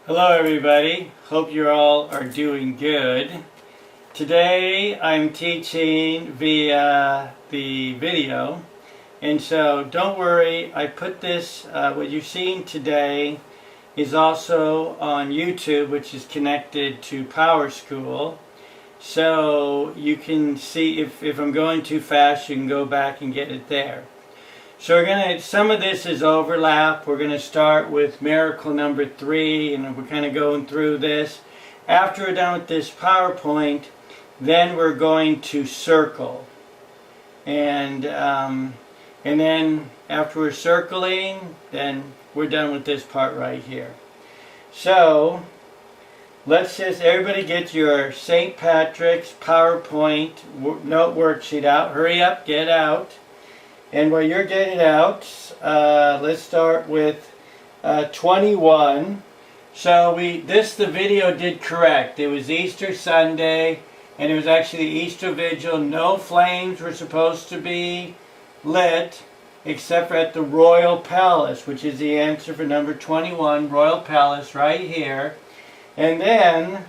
Hello everybody, hope you all are doing good. Today I'm teaching via the video, and so don't worry, I put this, what you're seeing today is also on YouTube, which is connected to Power School. So you can see if I'm going too fast, you can go back and get it there. So some of this is overlap. We're going to start with miracle number 3, and we're kind of going through this. After we're done with this PowerPoint, then we're going to circle. And then after we're circling, then we're done with this part right here. So let's just, everybody get your St. Patrick's PowerPoint note worksheet out. Hurry up, get out. And while you're getting it out, let's start with 21. So the video did correct. It was Easter Sunday, and it was actually the Easter Vigil. No flames were supposed to be lit, except for at the Royal Palace, which is the answer for number 21, Royal Palace, right here. And then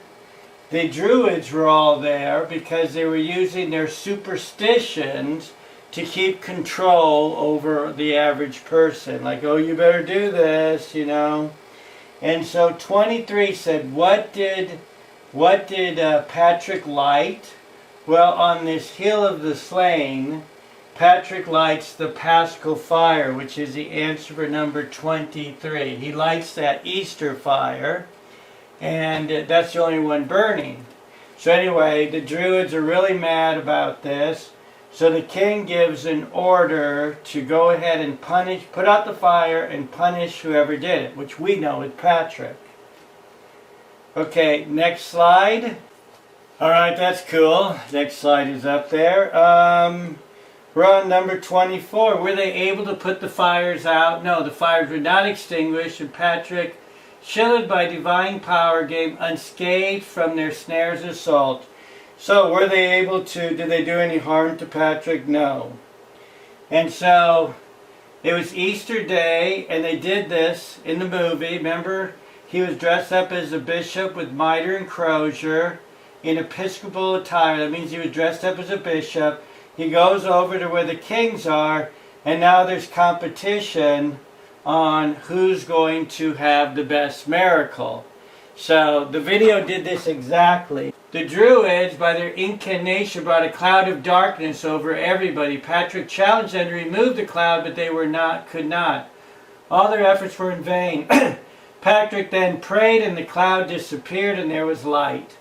the Druids were all there because they were using their superstitions to keep control over the average person. Like, oh, you better do this, you know. And so 23 said, what did Patrick light? Well, on this hill of the slain, Patrick lights the Paschal fire, which is the answer for number 23. He lights that Easter fire, and that's the only one burning. So anyway, the Druids are really mad about this. So the king gives an order to go ahead and put out the fire and punish whoever did it, which we know is Patrick. Okay, next slide. Alright, that's cool. Next slide is up there. We're on number 24. Were they able to put the fires out? No, the fires were not extinguished, and Patrick, shielded by divine power, gave unscathed from their snares assault. So were they able to, did they do any harm to Patrick? No. And so it was Easter Day, and they did this in the movie. Remember, he was dressed up as a bishop with mitre and crozier in episcopal attire. That means he was dressed up as a bishop. He goes over to where the kings are, and now there's competition on who's going to have the best miracle. So the video did this exactly. The Druids, by their incantation, brought a cloud of darkness over everybody. Patrick challenged them to remove the cloud, but they could not. All their efforts were in vain. Patrick then prayed, and the cloud disappeared, and there was light.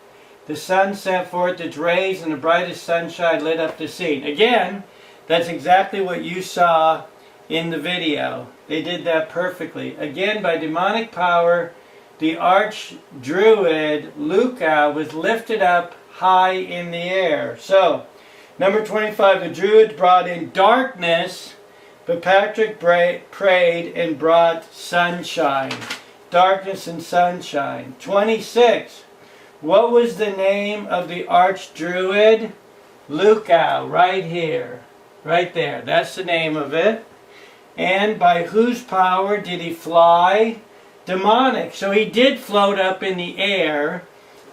The sun sent forth its rays, and the brightest sunshine lit up the scene. Again, that's exactly what you saw in the video. They did that perfectly. Again, by demonic power, the arch-druid Luca was lifted up high in the air. So, number 25, the Druids brought in darkness, but Patrick prayed and brought sunshine. Darkness and sunshine. 26, what was the name of the arch-druid? Luca, right here. Right there. That's the name of it. And by whose power did he fly? Demonic. So he did float up in the air,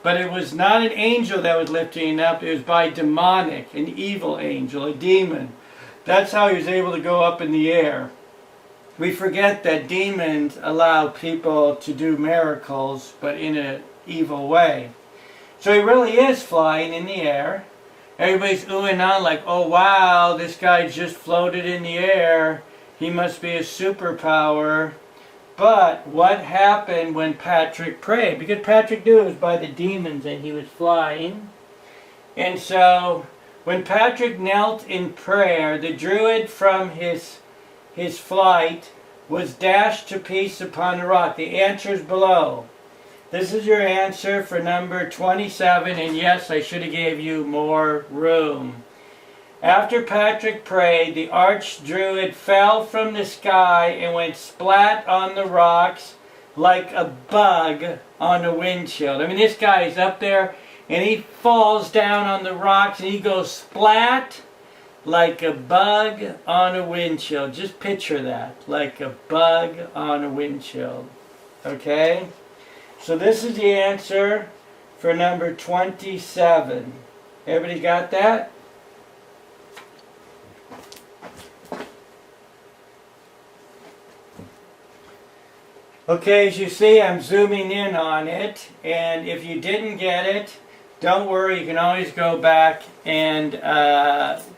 but it was not an angel that was lifting him up. It was by demonic, an evil angel, a demon. That's how he was able to go up in the air. We forget that demons allow people to do miracles, but in an evil way. So he really is flying in the air. Everybody's oohing on like, oh wow, this guy just floated in the air. He must be a superpower. But what happened when Patrick prayed? Because Patrick knew it was by the demons and he was flying. And so when Patrick knelt in prayer, the Druid from his flight was dashed to pieces upon the rock. The answer is below. This is your answer for number 27. And yes, I should have gave you more room. After Patrick prayed, the arch-druid fell from the sky and went splat on the rocks like a bug on a windshield. I mean, this guy is up there and he falls down on the rocks and he goes splat like a bug on a windshield. Just picture that, like a bug on a windshield. Okay? So this is the answer for number 27. Everybody got that? Okay, as you see, I'm zooming in on it, and if you didn't get it, don't worry, you can always go back and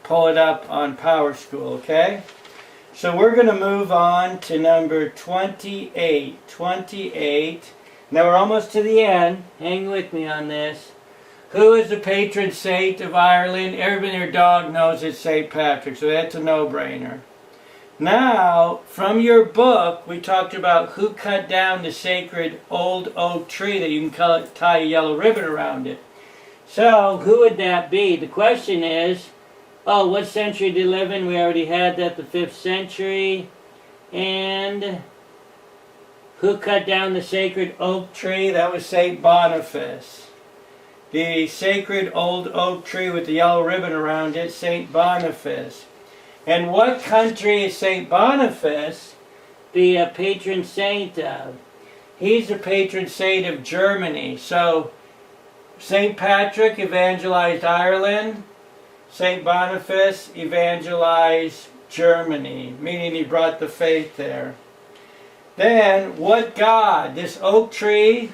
pull it up on Power School, okay? So we're going to move on to number 28. 28. Now we're almost to the end. Hang with me on this. Who is the patron saint of Ireland? Everybody and their dog knows it's St. Patrick, so that's a no-brainer. Now, from your book, we talked about who cut down the sacred old oak tree that you can tie a yellow ribbon around it. So, who would that be? The question is, oh, what century did he live in? We already had that, the 5th century. And who cut down the sacred oak tree? That was St. Boniface. The sacred old oak tree with the yellow ribbon around it, St. Boniface. And what country is St. Boniface the patron saint of? He's the patron saint of Germany. So, St. Patrick evangelized Ireland. St. Boniface evangelized Germany, meaning he brought the faith there. Then, what god? This oak tree,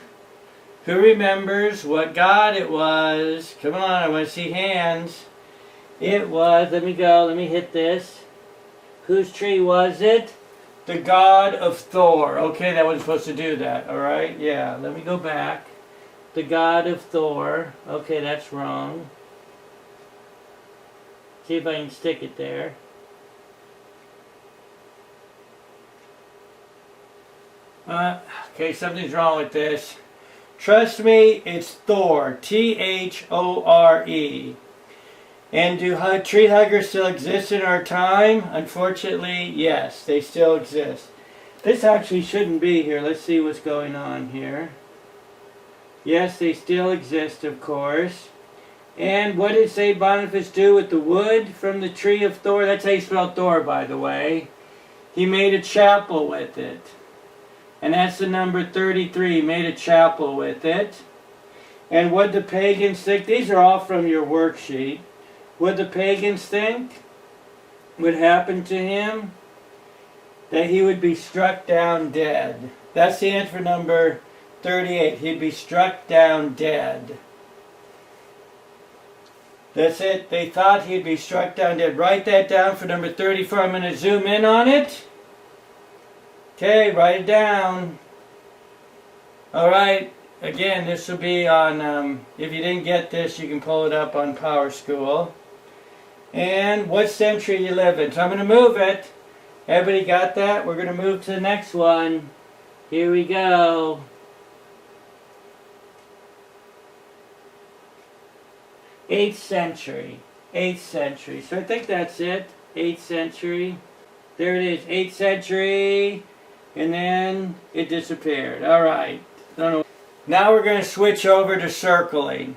who remembers what god it was? Come on, I want to see hands. It was, let me hit this. Whose tree was it? The god of Thor. Okay, that wasn't supposed to do that, alright? Yeah, let me go back. The god of Thor. Okay, that's wrong. See if I can stick it there. Okay, something's wrong with this. Trust me, it's Thor. Thore. And do tree huggers still exist in our time? Unfortunately, yes, they still exist. This actually shouldn't be here. Let's see what's going on here. Yes, they still exist, of course. And what did St. Boniface do with the wood from the tree of Thor? That's how you spell Thor, by the way. He made a chapel with it. And that's the number 33. He made a chapel with it. And what the pagans think? These are all from your worksheet. What the pagans think would happen to him? That he would be struck down dead. That's the answer for number 38. He'd be struck down dead. That's it. They thought he'd be struck down dead. Write that down for number 34. I'm going to zoom in on it. Okay, write it down. Alright, again, this will be on, if you didn't get this, you can pull it up on Power School. And what century you live in. So I'm going to move it. Everybody got that? We're going to move to the next one. Here we go. 8th century. 8th century. So I think that's it. 8th century. There it is. 8th century. And then it disappeared. Alright. Now we're going to switch over to circling.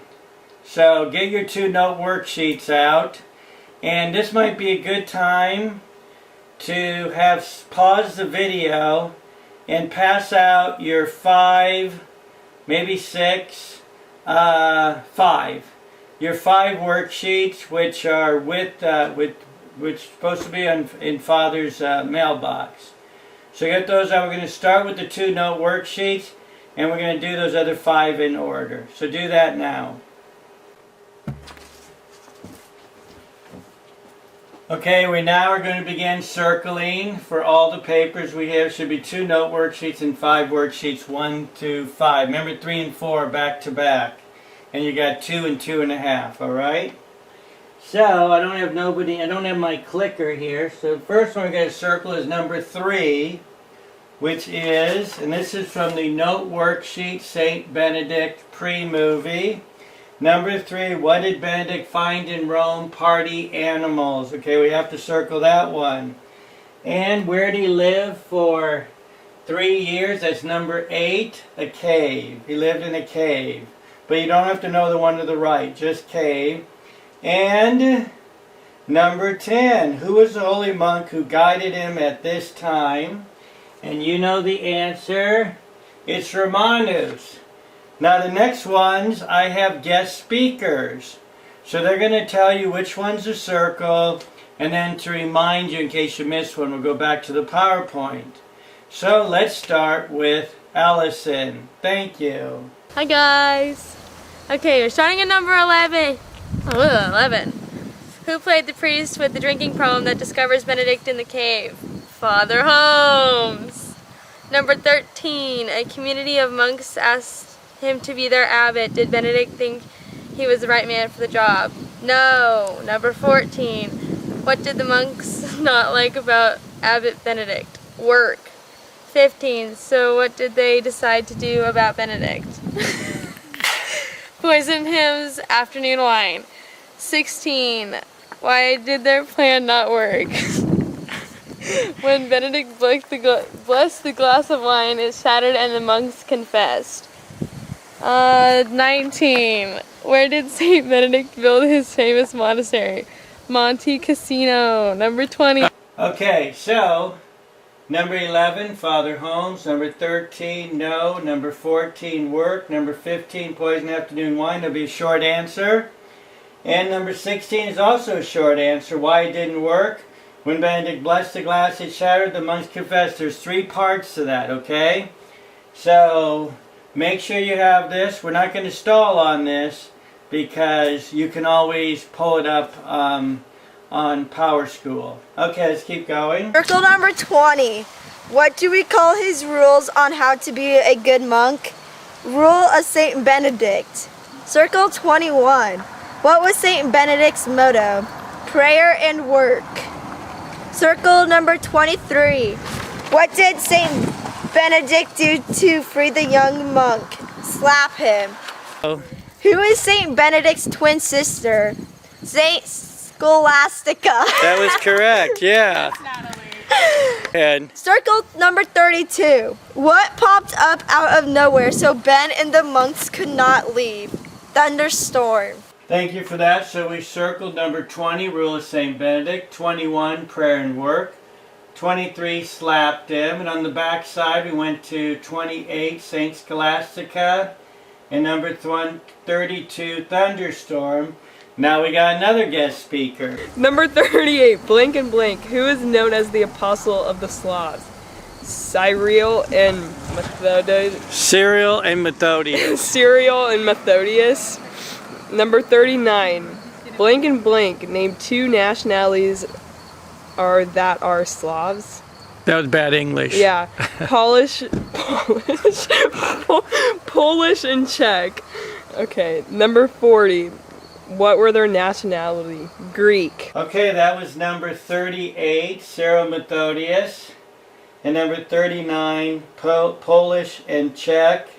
So get your 2-note worksheets out. And this might be a good time to pause the video and pass out your 5, maybe 6, 5. Your 5 worksheets, which are which supposed to be in Father's mailbox. So get those out. We're going to start with the 2-note worksheets, and we're going to do those other 5 in order. So do that now. Okay, we now are going to begin circling for all the papers we have. Should be 2-note worksheets and 5 worksheets, 1 to 5. Remember 3 and 4 back to back. And you got 2 and 2.5, alright? So, I don't have my clicker here. So the first one we're going to circle is number 3, which is, and this is from the note worksheet, St. Benedict pre-movie. Number 3, what did Benedict find in Rome? Party animals. Okay, we have to circle that one. And where did he live for 3 years? That's number 8, a cave. He lived in a cave. But you don't have to know the one to the right, just cave. And number 10, who was the holy monk who guided him at this time? And you know the answer. It's Romanos. Now the next ones, I have guest speakers. So they're going to tell you which one's a circle, and then to remind you in case you missed one, we'll go back to the PowerPoint. So let's start with Allison. Thank you. Hi guys. Okay, we're starting at number 11. Oh, 11. Who played the priest with the drinking problem that discovers Benedict in the cave? Father Holmes. Number 13. A community of monks asked him to be their abbot. Did Benedict think he was the right man for the job? No. Number 14. What did the monks not like about Abbot Benedict? Work. 15. So what did they decide to do about Benedict? Poison him's afternoon wine. 16. Why did their plan not work? When Benedict blessed the glass of wine, it shattered and the monks confessed. 19. Where did Saint Benedict build his famous monastery? Monte Cassino. Number 20. Okay, so number 11, Father Holmes. Number 13, no. Number 14, work. Number 15, poison afternoon wine. There'll be a short answer. And number 16 is also a short answer. Why it didn't work? When Benedict blessed the glass, it shattered. The monks confessed. There's 3 parts to that, okay? So make sure you have this. We're not going to stall on this because you can always pull it up on PowerSchool. Okay, let's keep going. Circle number 20. What do we call his rules on how to be a good monk? Rule of Saint Benedict. Circle 21. What was Saint Benedict's motto? Prayer and work. Circle number 23. What did Saint Benedict do to free the young monk? Slap him. Oh. Who is Saint Benedict's twin sister? Saint Scholastica. That was correct, yeah. And Circle number 32. What popped up out of nowhere so Ben and the monks could not leave? Thunderstorm. thank you for that. So we circled number 20, Rule of St. Benedict. 21, prayer and work. 23, slapped him. And on the back side, we went to 28, Saint Scholastica. And number 32, thunderstorm. Now we got another guest speaker. Number 38, blank and blank. Who is known as the apostle of the Slavs? Cyril and Methodius. Cyril and Methodius. Cyril and Methodius. Number 39, blank and blank. Name 2 nationalities that are Slavs. That was bad English. Yeah, Polish, Polish and Czech. Okay, number 40. What were their nationality? Greek. Okay, that was number 38, Cyril Methodius. And number 39, Polish and Czech.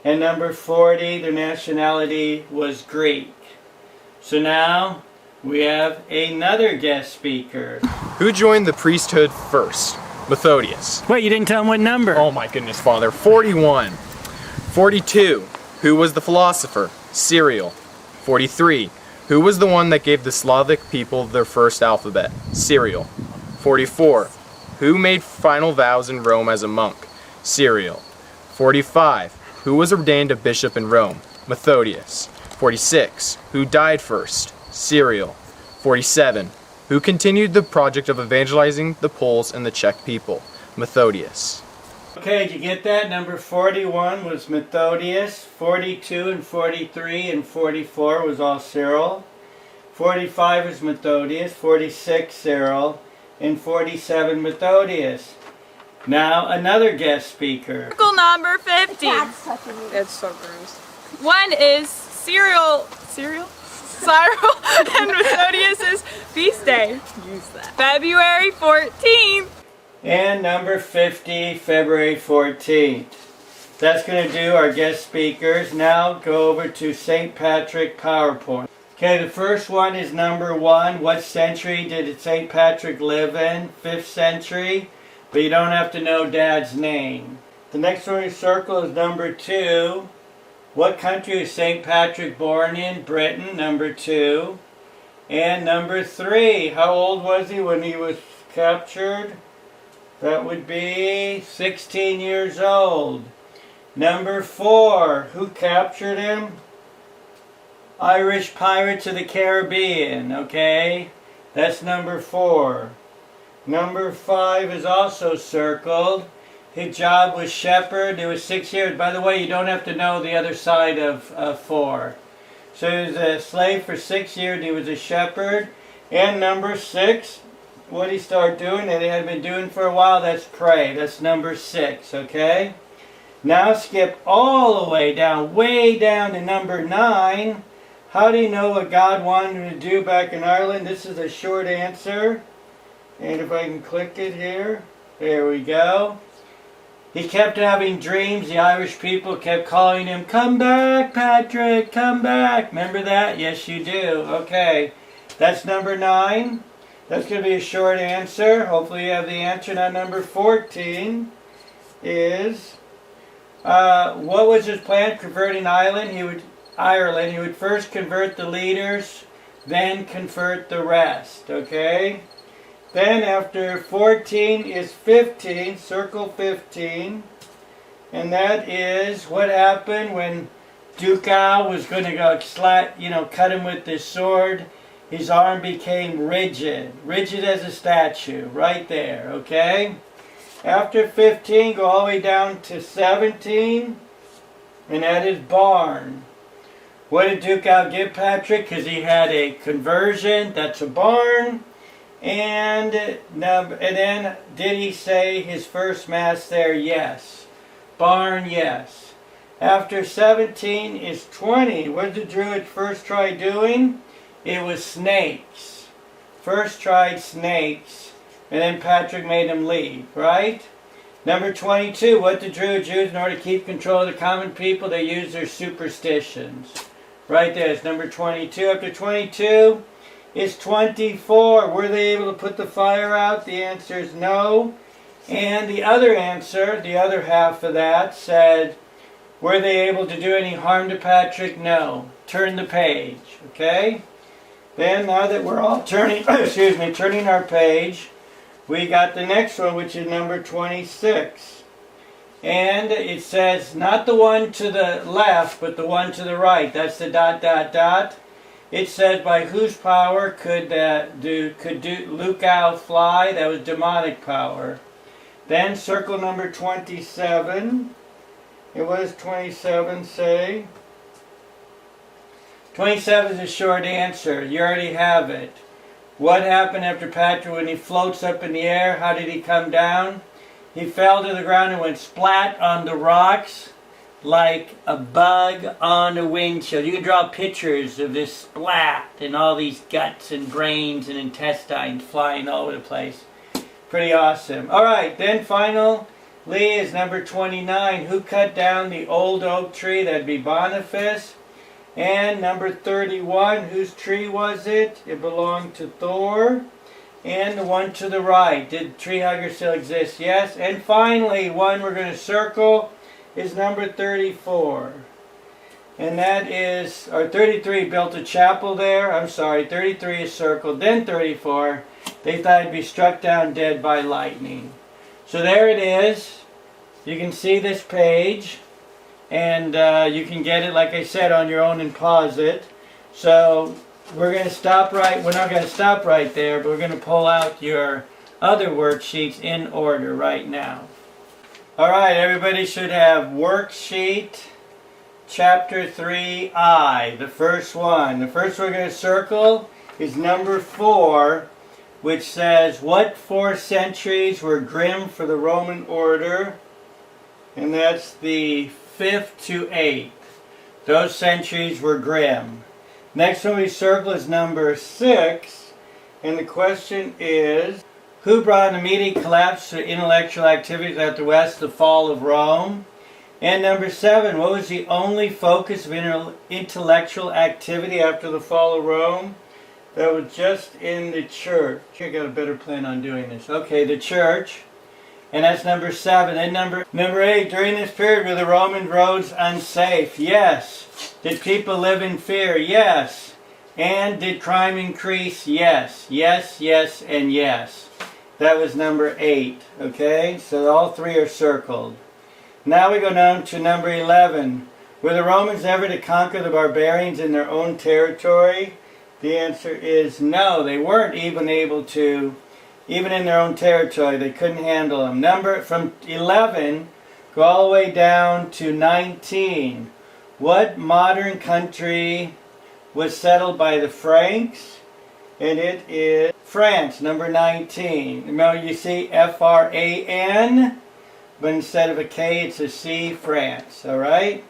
And number 40, their nationality was Greek. So now we have another guest speaker. Who joined the priesthood first? Methodius. Wait, you didn't tell him what number? Oh my goodness, Father. 41. 42. Who was the philosopher? Cyril. 43. Who was the one that gave the Slavic people their first alphabet? Cyril. 44. Who made final vows in Rome as a monk? Cyril. 45. Who was ordained a bishop in Rome? Methodius. 46. Who died first? Cyril. 47. Who continued the project of evangelizing the Poles and the Czech people? Methodius. Okay, did you get that? Number 41 was Methodius. 42 and 43 and 44 was all Cyril. 45 was Methodius. 46 Cyril. And 47 Methodius. Now another guest speaker. Circle number 50. That's so gross. One is Cyril and Methodius' feast day. Use that. February 14th. And number 50, February 14th. That's going to do our guest speakers. Now go over to St. Patrick PowerPoint. Okay, the first one is number 1. What century did St. Patrick live in? 5th century. But you don't have to know Dad's name. The next one you circle is number 2. What country was St. Patrick born in? Britain, number 2. And number 3, how old was he when he was captured? That would be 16 years old. Number 4, who captured him? Irish pirates of the Caribbean, okay? That's number 4. Number 5 is also circled. His job was shepherd. It was 6 years. By the way, you don't have to know the other side of 4. So he was a slave for 6 years. He was a shepherd. And number 6, what he started doing, and he had been doing for a while, that's pray. That's number 6, okay? Now skip all the way down to number 9. How do you know what God wanted him to do back in Ireland? This is a short answer. And if I can click it here, there we go. He kept having dreams. The Irish people kept calling him, "Come back, Patrick, come back." Remember that? Yes, you do. Okay, that's number 9. That's going to be a short answer. Hopefully you have the answer. Now number 14 is, what was his plan converting Ireland? He would first convert the leaders, then convert the rest. Okay? Then after 14 is 15, circle 15, and that is what happened when Ducal was going to go cut him with his sword. His arm became rigid as a statue, right there, okay? After 15, go all the way down to 17, and that is barn. What did Ducal give Patrick? Because he had a conversion, that's a barn. And then, did he say his first mass there? Yes. Barn, yes. After 17 is 20. What did the Druid first try doing? It was snakes. First tried snakes, and then Patrick made him leave, right? Number 22, what did Druids use in order to keep control of the common people? They used their superstitions. Right there, it's number 22. After 22, is 24. Were they able to put the fire out? The answer is no. And the other answer, the other half of that, said, were they able to do any harm to Patrick? No. Turn the page, okay? Then, now that we're all turning our page, we got the next one, which is number 26. And it says, not the one to the left, but the one to the right. That's the ... It said, by whose power could Lucal fly? That was demonic power. Then circle number 27. It was 27, say. 27 is a short answer. You already have it. What happened after Patrick when he floats up in the air? How did he come down? He fell to the ground and went splat on the rocks, like a bug on a windshield. You can draw pictures of this splat and all these guts and brains and intestines flying all over the place. Pretty awesome. Alright, then finally is number 29. Who cut down the old oak tree? That'd be Boniface. And number 31, whose tree was it? It belonged to Thor. And the one to the right. Did tree hugger still exist? Yes. And finally, one we're going to circle is number 34. And that is, or 33 built a chapel there. I'm sorry, 33 is circled. Then 34, they thought he'd be struck down dead by lightning. So there it is. You can see this page. And you can get it, like I said, on your own and pause it. So we're going to stop right, we're not going to stop right there, but we're going to pull out your other worksheets in order right now. Alright, everybody should have worksheet chapter 3I, the first one. The first we're going to circle is number 4, which says, what 4 centuries were grim for the Roman order? And that's the 5th to 8th. Those centuries were grim. Next one we circle is number 6, and the question is, who brought an immediate collapse to intellectual activities at the West, the fall of Rome? And number 7, what was the only focus of intellectual activity after the fall of Rome? That was just in the church. I got a better plan on doing this. Okay, the church. And that's number 7. And number 8, during this period were the Roman roads unsafe? Yes. Did people live in fear? Yes. And did crime increase? Yes. Yes, yes, and yes. That was number 8. Okay, so all 3 are circled. Now we go down to number 11. Were the Romans ever to conquer the barbarians in their own territory? The answer is no. They weren't even able to, even in their own territory. They couldn't handle them. From 11, go all the way down to 19. What modern country was settled by the Franks? And it is France, number 19. Remember, you see F-R-A-N, but instead of a K, it's a C, France. All right?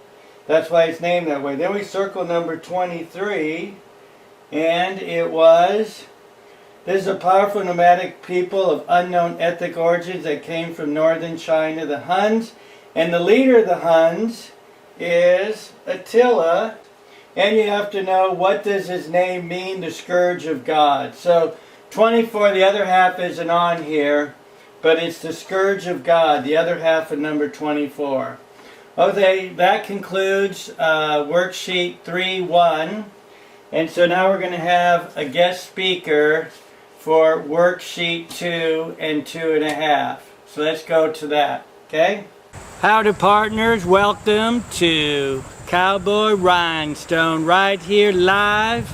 That's why it's named that way. Then we circle number 23, and it was, this is a powerful nomadic people of unknown ethnic origins that came from northern China, the Huns. And the leader of the Huns is Attila. And you have to know, what does his name mean? The Scourge of God. So 24, the other half isn't on here, but it's the Scourge of God, the other half of number 24. Okay, that concludes worksheet 3.1. And so now we're going to have a guest speaker for worksheet 2 and 2.5. So let's go to that, okay? Howdy partners, welcome to Cowboy Rhinestone, right here live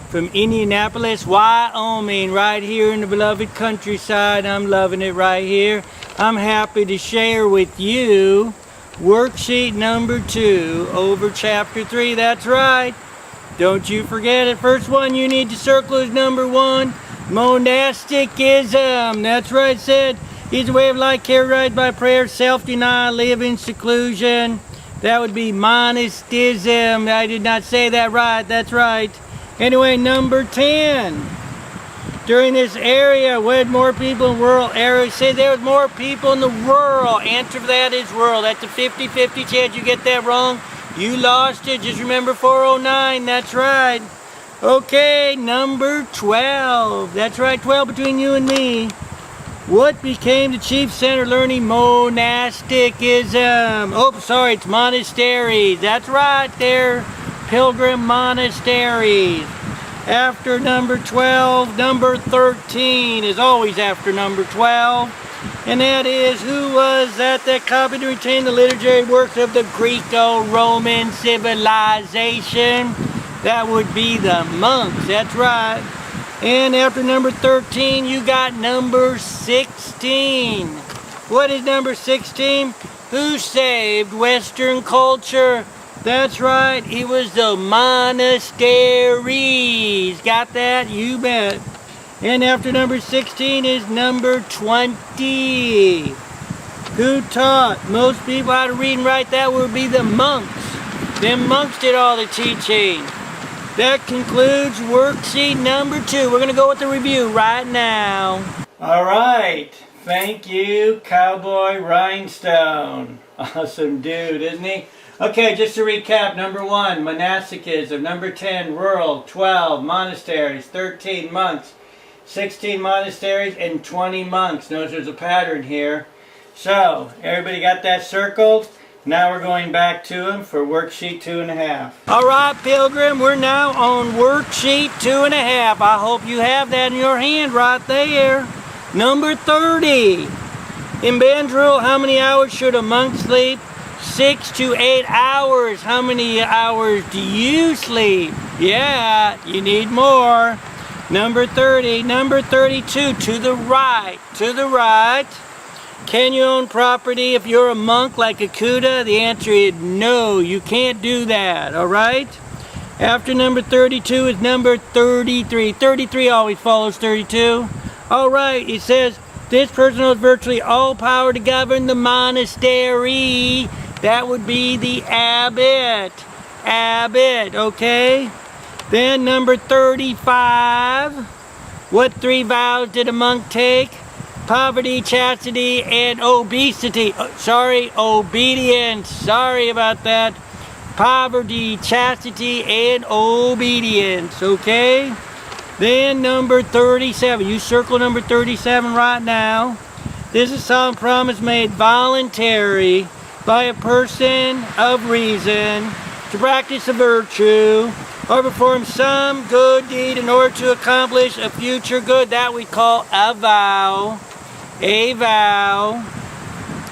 from Indianapolis, Wyoming, right here in the beloved countryside. I'm loving it right here. I'm happy to share with you worksheet number 2 over chapter 3. That's right. Don't you forget it. First one you need to circle is number 1, monasticism. That's right, said. It's a way of life characterized by prayer, self-denial, living, seclusion. That would be monasticism. I did not say that right. That's right. Anyway, number 10. During this area, with more people in rural areas, say there was more people in the rural. Answer for that is rural. That's a 50-50 chance you get that wrong. You lost it. Just remember 409. That's right. Okay, number 12. That's right, 12 between you and me. What became the chief center learning? Monasticism. Oh, sorry, it's monasteries. That's right, they're pilgrim monasteries. After number 12, number 13 is always after number 12. And that is, who was that copied and retained the literary works of the Greco-Roman civilization? That would be the monks, that's right. And after number 13, you got number 16. What is number 16? Who saved Western culture? That's right, it was the monasteries. Got that? You bet. And after number 16 is number 20. Who taught most people how to read and write? That would be the monks. Them monks did all the teaching. That concludes worksheet number 2. We're going to go with the review right now. All right. Thank you, Cowboy Rhinestone. Awesome dude, isn't he? Okay, just to recap. Number 1, monasticism. Number 10, rural. 12, monasteries. 13, monks. 16 monasteries and 20 monks. Notice there's a pattern here. So, everybody got that circled? Now we're going back to them for worksheet 2.5. All right, Pilgrim, we're now on worksheet 2.5. I hope you have that in your hand right there. Number 30. In Ben's rule, how many hours should a monk sleep? 6 to 8 hours. How many hours do you sleep? Yeah, you need more. Number 30. Number 32, to the right. To the right. Can you own property if you're a monk like a Kuda? The answer is no, you can't do that, all right? After number 32 is number 33. 33 always follows 32. All right, it says, this person has virtually all power to govern the monastery. That would be the abbot. Abbot, okay? Then number 35. What 3 vows did a monk take? Poverty, chastity, and obesity. Obedience. Sorry about that. Poverty, chastity, and obedience. Okay? Then number 37. You circle number 37 right now. This is a solemn promise made voluntary by a person of reason to practice a virtue or perform some good deed in order to accomplish a future good. That we call a vow. A vow.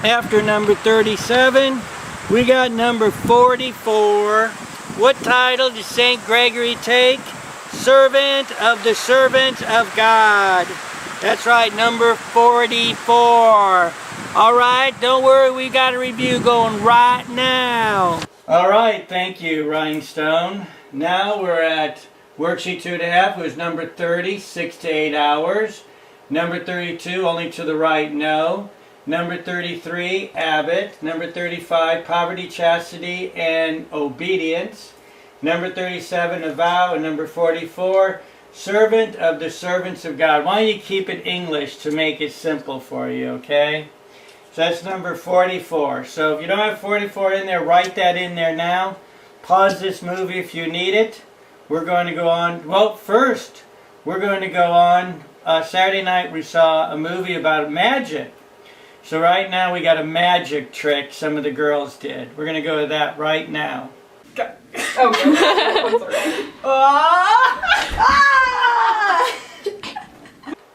after number 37, we got number 44. What title did St. Gregory take? Servant of the servant of God. That's right, number 44. All right, don't worry, we got a review going right now. All right, thank you, Rhinestone. Now we're at worksheet 2.5, it was number 30, 6 to 8 hours. Number 32, only to the right, no. Number 33, Abbott. Number 35, poverty, chastity, and obedience. Number 37, a vow. And number 44, servant of the servants of God. Why don't you keep it English to make it simple for you, okay? So that's number 44. So if you don't have 44 in there, write that in there now. Pause this movie if you need it. We're going to go on. Well, first, we're going to go on. Saturday night we saw a movie about magic. So right now we got a magic trick some of the girls did. We're going to go to that right now.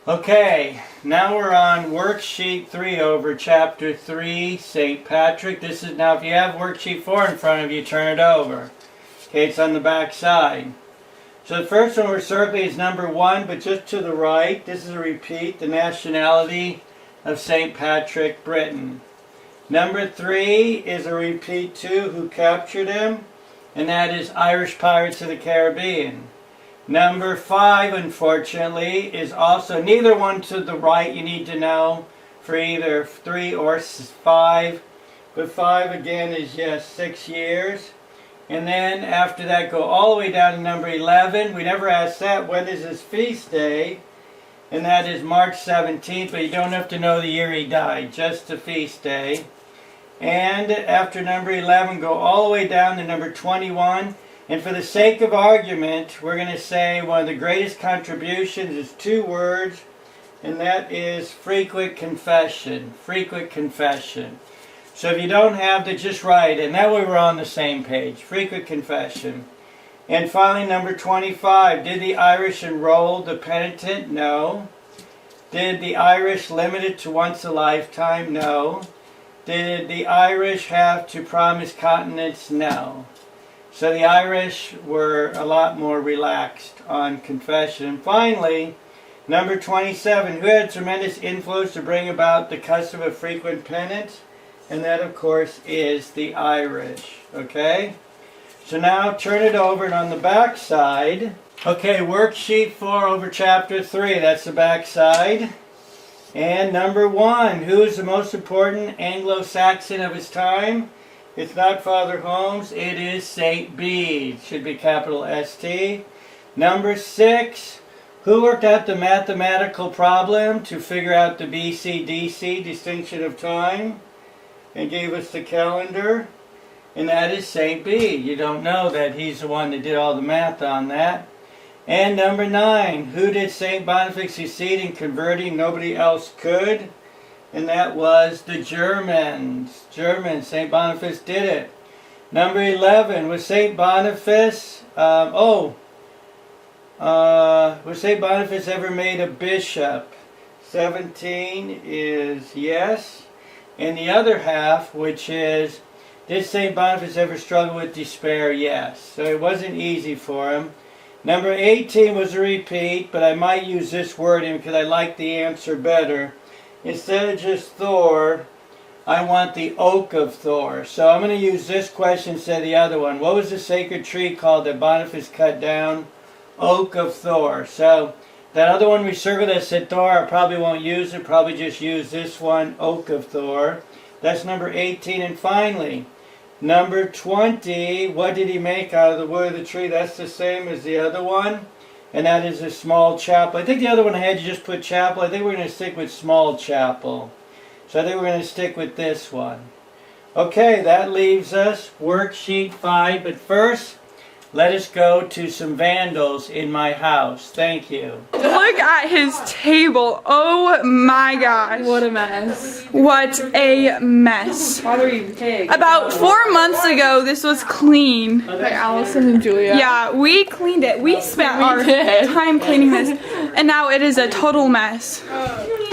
Okay, now we're on worksheet 3 over chapter 3, St. Patrick. This is now, if you have worksheet 4 in front of you, turn it over. Okay, it's on the back side. So the first one we're circling is number 1, but just to the right. This is a repeat, the nationality of St. Patrick, Britain. Number 3 is a repeat too, who captured him, and that is Irish Pirates of the Caribbean. Number 5, unfortunately, is also neither one to the right you need to know for either 3 or 5. But 5 again is, yes, 6 years. And then after that go all the way down to number 11. We never asked that. When is his feast day? And that is March 17th, but you don't have to know the year he died, just the feast day. And after number 11, go all the way down to number 21. And for the sake of argument, we're going to say one of the greatest contributions is 2 words, and that is frequent confession. Frequent confession. So if you don't have that, just write it, and that way we're on the same page. Frequent confession. And finally, number 25. Did the Irish enroll the penitent? No. Did the Irish limit it to once a lifetime? No. Did the Irish have to promise continence? No. So the Irish were a lot more relaxed on confession. And finally, number 27. Who had tremendous influence to bring about the custom of frequent penance? And that, of course, is the Irish. Okay? So now turn it over, and on the back side, okay, worksheet 4 over chapter 3. That's the back side. And number 1, who is the most important Anglo-Saxon of his time? It's not Father Holmes, it is St. Bede. Should be capital S-T. Number 6, who worked out the mathematical problem to figure out the BC-DC, distinction of time, and gave us the calendar? And that is St. Bede. You don't know that he's the one that did all the math on that. And number 9, who did St. Boniface succeed in converting? Nobody else could. And that was the Germans. Germans. St. Boniface did it. Number 11, was St. Boniface, was St. Boniface ever made a bishop? 17 is yes. And the other half, which is, did St. Boniface ever struggle with despair? Yes. So it wasn't easy for him. Number 18 was a repeat, but I might use this wording because I like the answer better. Instead of just Thor, I want the oak of Thor. So I'm going to use this question instead of the other one. What was the sacred tree called that Boniface cut down? Oak of Thor. So that other one we circled that said Thor, I probably won't use it. Probably just use this one, Oak of Thor. That's number 18. And finally, number 20, what did he make out of the wood of the tree? That's the same as the other one. And that is a small chapel. I think the other one I had you just put chapel. I think we're going to stick with small chapel. So I think we're going to stick with this one. Okay, that leaves us worksheet 5. But first, let us go to some vandals in my house. Thank you. Look at his table. Oh my gosh. What a mess. What a mess. Father, you pig. About 4 months ago, this was clean. Like Allison and Julia. Yeah, we cleaned it. We spent our time cleaning this, and now it is a total mess.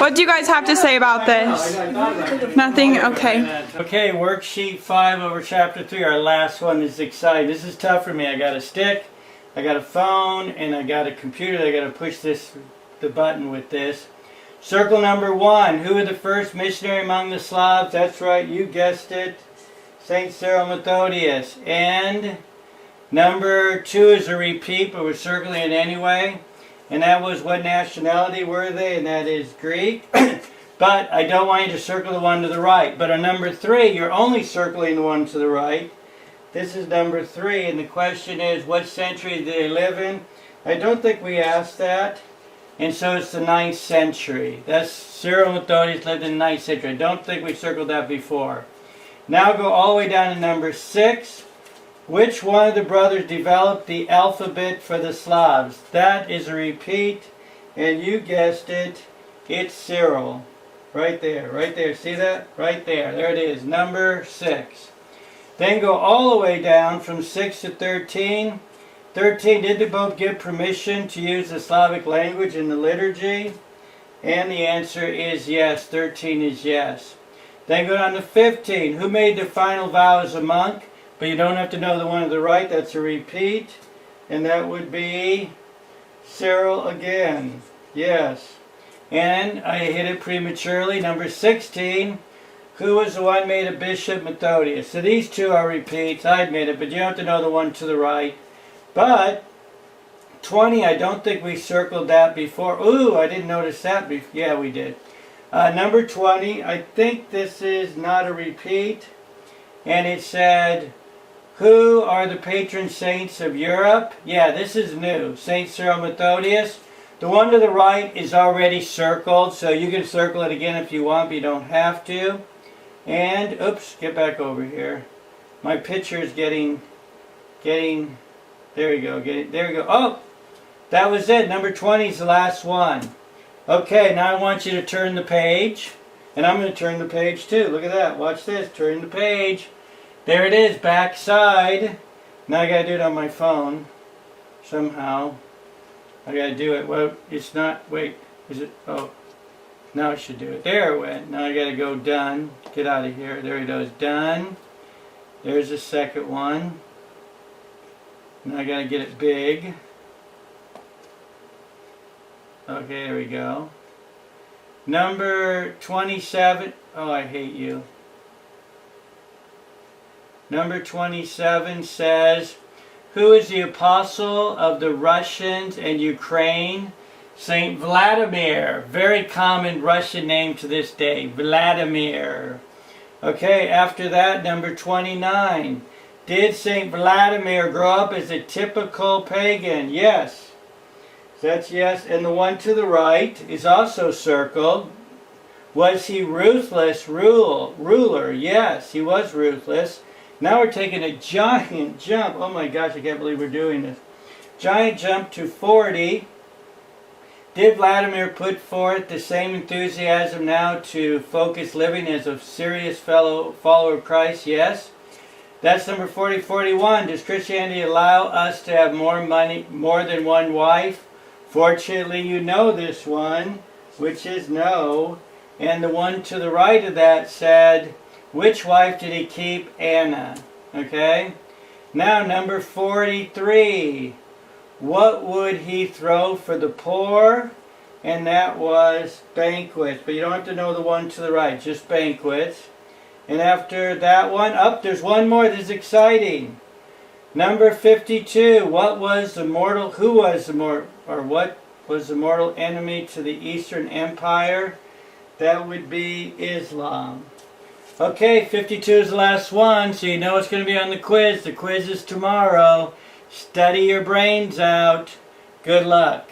What do you guys have to say about this? Nothing? Okay. Okay, worksheet 5 over chapter 3. Our last one is exciting. This is tough for me. I got a stick, I got a phone, and I got a computer. I got to push the button with this. Circle number 1. Who were the first missionary among the Slavs? That's right, you guessed it. Saint Cyril Methodius. And number 2 is a repeat, but we're circling it anyway. And that was, what nationality were they? And that is Greek. But I don't want you to circle the one to the right. But on number 3, you're only circling the one to the right. This is number 3, and the question is, what century did they live in? I don't think we asked that. And so it's the 9th century. That's Cyril Methodius lived in the 9th century. I don't think we circled that before. Now go all the way down to number 6. Which one of the brothers developed the alphabet for the Slavs? That is a repeat, and you guessed it, it's Cyril. Right there, see that? Right there, there it is, number 6. Then go all the way down from 6 to 13. 13, did they both give permission to use the Slavic language in the liturgy? And the answer is yes, 13 is yes. Then go down to 15, who made the final vow as a monk? But you don't have to know the one to the right, that's a repeat. And that would be Cyril again. Yes. And I hit it prematurely. Number 16, who was the one made a bishop? Methodius. So these two are repeats. I admit it, but you don't have to know the one to the right. But 20, I don't think we circled that before. Ooh, I didn't notice that before. Yeah, we did. Number 20, I think this is not a repeat. And it said, who are the patron saints of Europe? Yeah, this is new. Saint Cyril Methodius. The one to the right is already circled, so you can circle it again if you want, but you don't have to. And, oops, get back over here. My picture is getting, there we go, there we go. Oh, that was it. Number 20 is the last one. Okay, now I want you to turn the page, and I'm going to turn the page too. Look at that. Watch this. Turn the page. There it is, back side. Now I got to do it on my phone somehow. I got to do it. Well, it's not. Wait, is it? Oh, now I should do it. There it went. Now I got to go done. Get out of here. There it goes. Done. There's the second one. Now I got to get it big. Okay, there we go. Number 27. Oh, I hate you. Number 27 says, who is the apostle of the Russians and Ukraine? Saint Vladimir. Very common Russian name to this day. Vladimir. Okay, after that, number 29. Did Saint Vladimir grow up as a typical pagan? Yes. That's yes. And the one to the right is also circled. Was he ruthless ruler? Yes, he was ruthless. Now we're taking a giant jump. Oh my gosh, I can't believe we're doing this. Giant jump to 40. Did Vladimir put forth the same enthusiasm now to focus living as a serious follower of Christ? Yes. That's number 40. 41. Does Christianity allow us to have more than one wife? Fortunately, you know this one, which is no. And the one to the right of that said, which wife did he keep? Anna. Okay? Now, number 43. What would he throw for the poor? And that was banquets. But you don't have to know the one to the right, just banquets. And after that one, there's one more. This is exciting. Number 52. Who was the mortal enemy to the Eastern Empire? That would be Islam. Okay, 52 is the last one, so you know it's going to be on the quiz. The quiz is tomorrow. Study your brains out. Good luck.